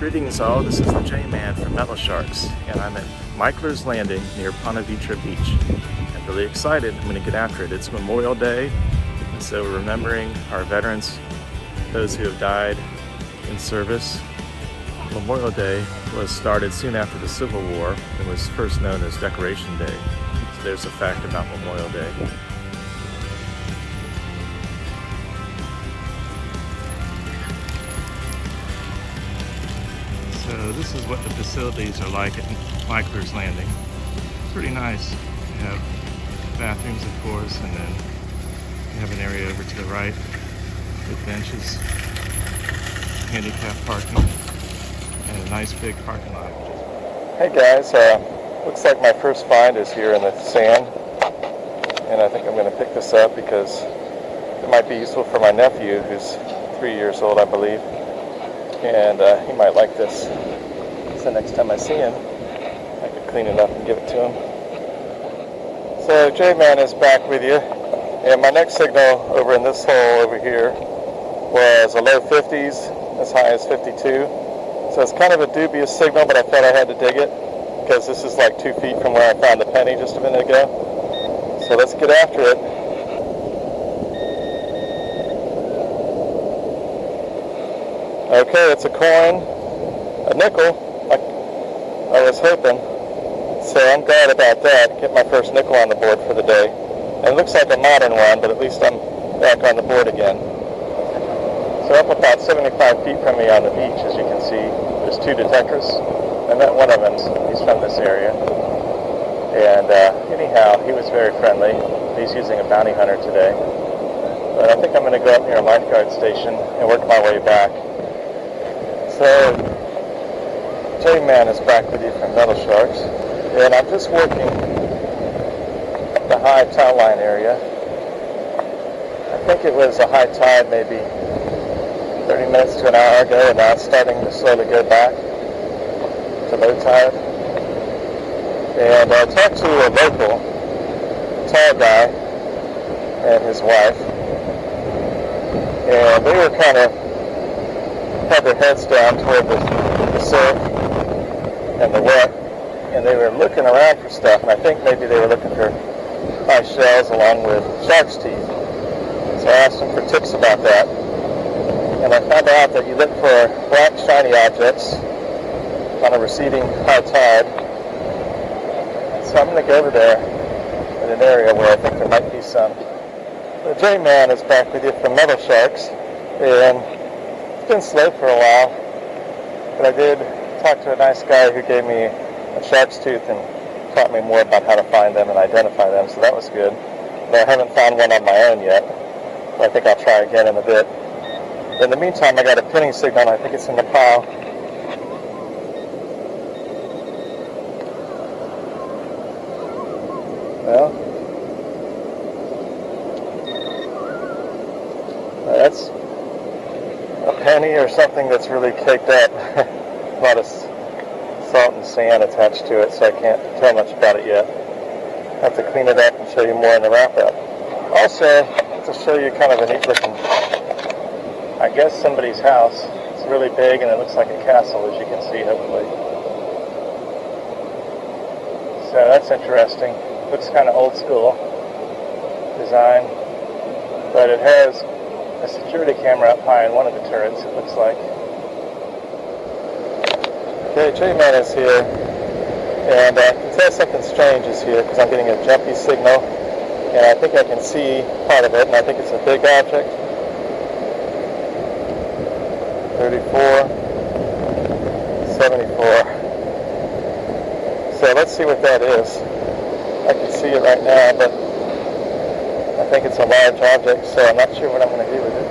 Greetings all, this is the J-Man from SHARXS, and I'm at Mickler's Landing near Ponte Vedra Beach. I'm really excited, I'm going to get after it. It's Memorial Day, and so we're remembering our veterans, those who have died in service. Memorial Day was started soon after the Civil War and was first known as Decoration Day. So there's a fact about Memorial Day. So this is what the facilities are like at Mickler's Landing. Pretty nice. You have bathrooms, of course, and then you have an area over to the right with benches, handicap parking, and a nice big parking lot. Hey guys, looks like my first find is here in the sand, and I think I'm going to pick this up because it might be useful for my nephew, who's 3 years old, I believe. And he might like this. So next time I see him, I could clean it up and give it to him. So J-Man is back with you, and my next signal over in this hole over here was a low 50s, as high as 52. So it's kind of a dubious signal, but I thought I had to dig it because this is like 2 feet from where I found the penny just a minute ago. So let's get after it. Okay, it's a coin, a nickel, like I was hoping. So I'm glad about that. Get my first nickel on the board for the day. And it looks like a modern one, but at least I'm back on the board again. So up about 75 feet from me on the beach, as you can see, there's 2 detectors. I met one of them, he's from this area. And anyhow, he was very friendly. He's using a bounty hunter today. But I think I'm going to go up near a lifeguard station and work my way back. So, J-Man is back with you from SHARXS, and I'm just working the high tide line area. I think it was a high tide maybe 30 minutes to an hour ago, and now it's starting to slowly go back to low tide. And I talked to a local tall guy and his wife, and they were kind of had their heads down toward the surf and the wet, and they were looking around for stuff, and I think maybe they were looking for nice shells along with shark's teeth. So I asked them for tips about that, and I found out that you look for black shiny objects on a receding high tide. So I'm going to go over there in an area where I think there might be some. The J-Man is back with you from SHARXS, and it's been slow for a while, but I did talk to a nice guy who gave me a shark's tooth and taught me more about how to find them and identify them, so that was good. But I haven't found one on my own yet, so I think I'll try again in a bit. In the meantime, I got a pinning signal, and I think it's in the pile. Well, that's a penny or something that's really caked up. A lot of salt and sand attached to it, so I can't tell much about it yet. I have to clean it up and show you more in the wrap-up. Also, to show you kind of a neat looking, I guess somebody's house. It's really big and it looks like a castle, as you can see, hopefully. So that's interesting. Looks kind of old school design, but it has a security camera up high in one of the turrets, it looks like. Okay, J-Man is here, and I can tell something strange is here because I'm getting a jumpy signal, and I think I can see part of it, and I think it's a big object. 34, 74. So let's see what that is. I can see it right now, but I think it's a large object, so I'm not sure what I'm going to do with it.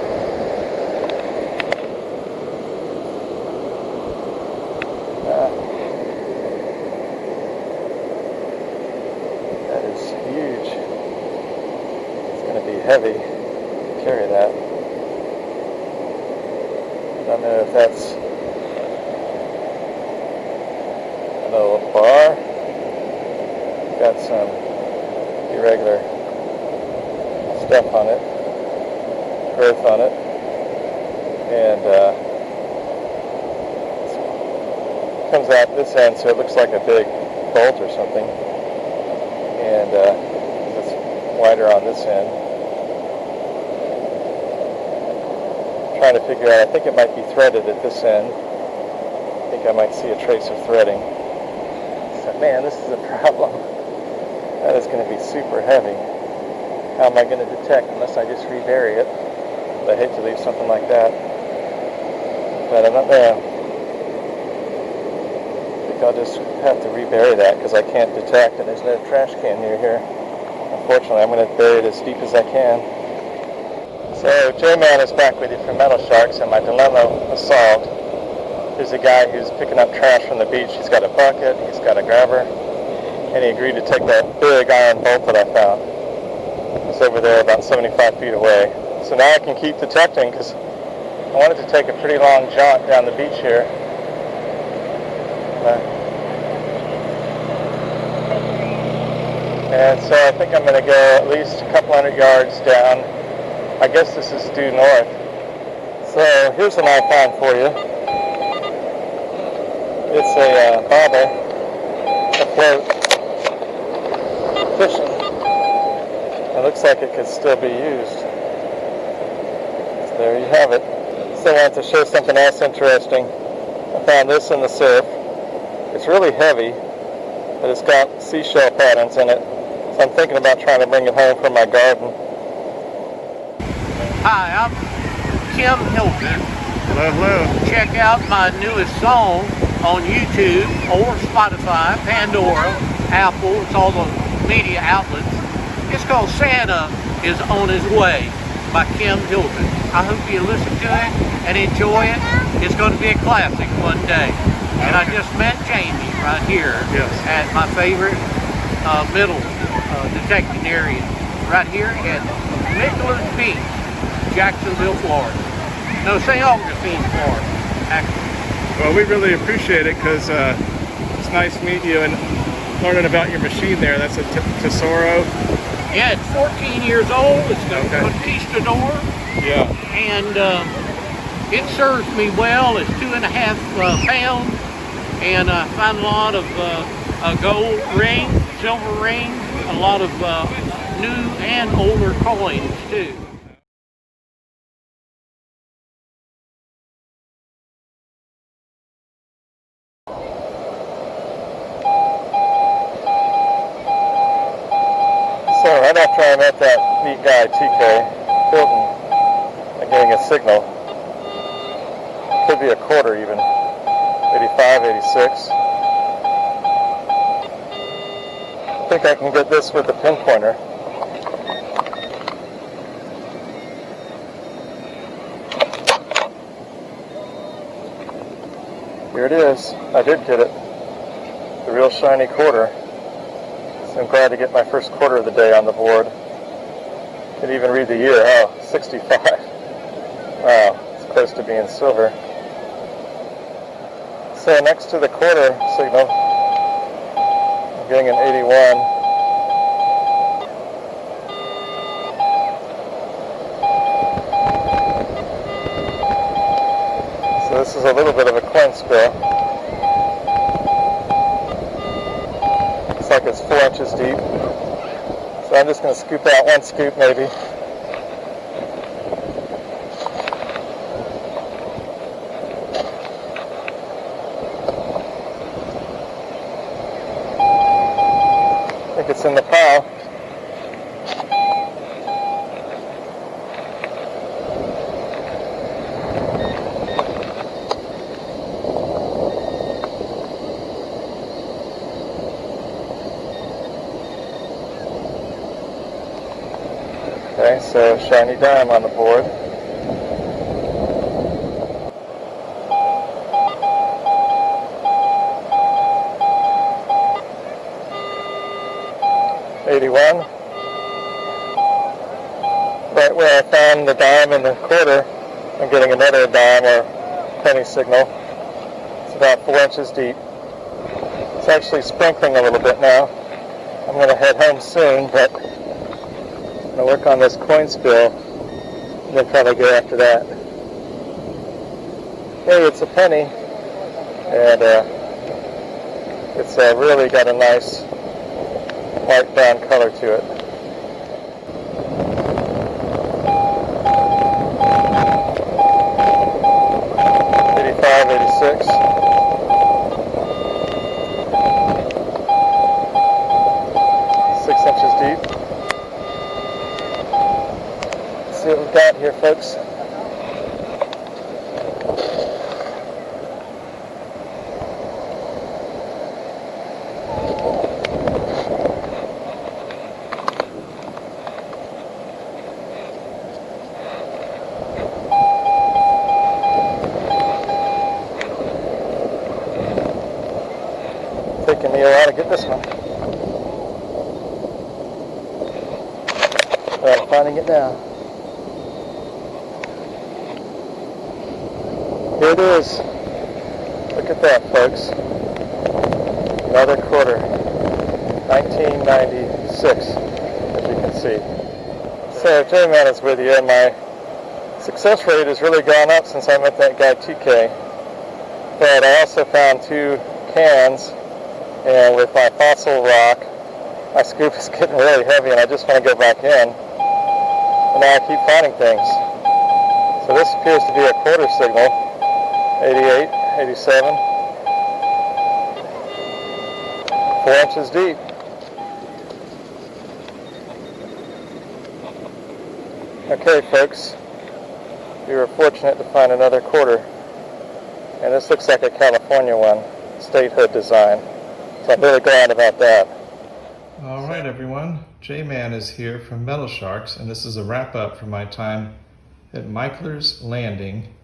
That is huge. It's going to be heavy to carry that. I don't know if that's a little bar. Got some irregular stuff on it, growth on it, and it's comes out this end, so it looks like a big bolt or something. And it's wider on this end. I'm trying to figure out, I think it might be threaded at this end. I think I might see a trace of threading. So, man, this is a problem. That is going to be super heavy. How am I going to detect unless I just rebury it? I hate to leave something like that. But I'm not there. I think I'll just have to rebury that because I can't detect and there's no trash can near here. Unfortunately, I'm going to bury it as deep as I can. So, J-Man is back with you from Metal Sharks, and my dilemma was solved. There's a guy who's picking up trash from the beach. He's got a bucket, he's got a grabber, and he agreed to take that big iron bolt that I found. It's over there about 75 feet away. So now I can keep detecting because I wanted to take a pretty long jaunt down the beach here. And so I think I'm going to go at least a couple hundred yards down. I guess this is due north. So here's what I found for you. It's a bobber, a float, fishing. It looks like it could still be used. So there you have it. So I wanted to show something else interesting. I found this in the surf. It's really heavy, but it's got seashell patterns in it. So I'm thinking about trying to bring it home for my garden. Hi, I'm Kim Hilton. Hello, hello. Check out my newest song on YouTube or Spotify, Pandora, Apple. It's all the media outlets. It's called Santa is on His Way by Kim Hilton. I hope you listen to it and enjoy it. It's going to be a classic one day. And I just met Jamie right here at my favorite middle detecting area, right here at Mickler Beach, Jacksonville, Florida. No, St. Augustine, Florida, actually. Well, we really appreciate it because it's nice meeting you and learning about your machine there. That's a Tesoro. Yeah, it's 14 years old. It's a Conquistador. Yeah. And it serves me well. It's 2.5 pounds. And I find a lot of gold rings, silver rings, a lot of new and older coins too. So right after I met that neat guy, TK, Hilton, I'm getting a signal. Could be a quarter even. 85, 86. I think I can get this with the pinpointer. Here it is. I did get it. The real shiny quarter. So I'm glad to get my first quarter of the day on the board. Can even read the year. Oh, 65. Wow, it's close to being silver. So next to the quarter signal, I'm getting an 81. So this is a little bit of a coin spill. Looks like it's 4 inches deep. So I'm just going to scoop out one scoop maybe. I think it's in the pile. Okay, so shiny dime on the board. $81. Right where I found the dime and the quarter, I'm getting another dime or penny signal. It's about 4 inches deep. It's actually sprinkling a little bit now. I'm going to head home soon, but I'm going to work on this coin spill and then probably go after that. Hey, it's a penny, and It's really got a nice light brown color to it. '85, '86. Deep. Let's see what we've got here, folks. Taking me a while to get this one. Alright, finding it now. Here it is. Look at that, folks. Another quarter. 1996, as you can see. So, J-Man is with you, and my success rate has really gone up since I met that guy TK. But I also found 2 cans, and with my fossil rock, my scoop is getting really heavy, and I just want to go back in. And now I keep finding things. So this appears to be a quarter signal. 88, 87. 4 inches deep. Okay, folks. We were fortunate to find another quarter. And this looks like a California one. Statehood design. So I'm really glad about that. All right, everyone. J-Man is here from Metal Sharks, and this is a wrap-up from my time at Mickler's Landing,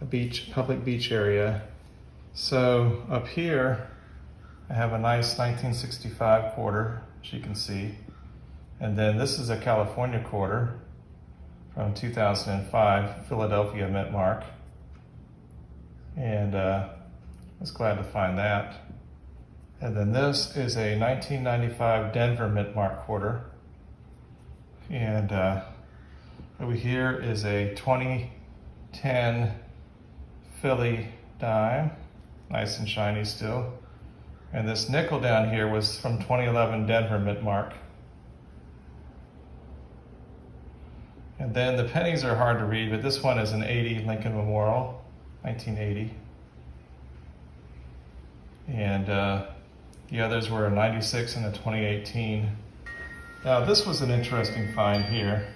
a public beach area. So up here, I have a nice 1965 quarter, as you can see. And then this is a California quarter from 2005, Philadelphia mint mark. And I was glad to find that. And then this is a 1995 Denver mint mark quarter. And over here is a 2010 Philly dime, nice and shiny still. And this nickel down here was from 2011 Denver mint mark. And then the pennies are hard to read, but this one is an 80 Lincoln Memorial, 1980. And the others were a 96 and a 2018. Now this was an interesting find here.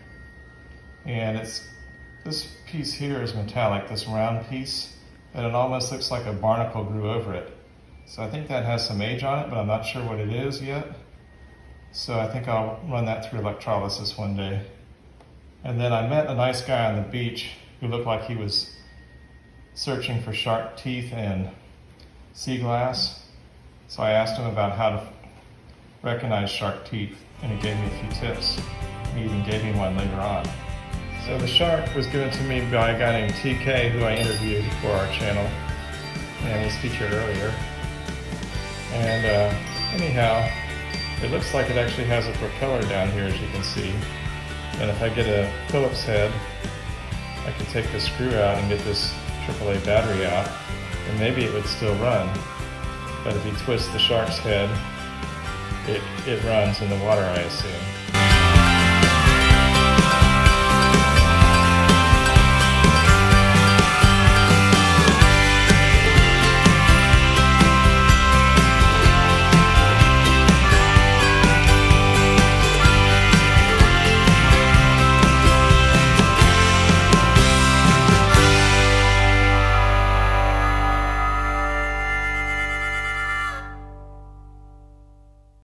And this piece here is metallic, this round piece, and it almost looks like a barnacle grew over it. So I think that has some age on it, but I'm not sure what it is yet. So I think I'll run that through electrolysis one day. And then I met a nice guy on the beach who looked like he was searching for shark teeth and sea glass. So I asked him about how to recognize shark teeth, and he gave me a few tips. He even gave me one later on. So the shark was given to me by a guy named TK, who I interviewed for our channel and was featured earlier. And anyhow, it looks like it actually has a propeller down here, as you can see. And if I get a Phillips head, I can take the screw out and get this AAA battery out, and maybe it would still run. But if you twist the shark's head, it runs in the water, I assume.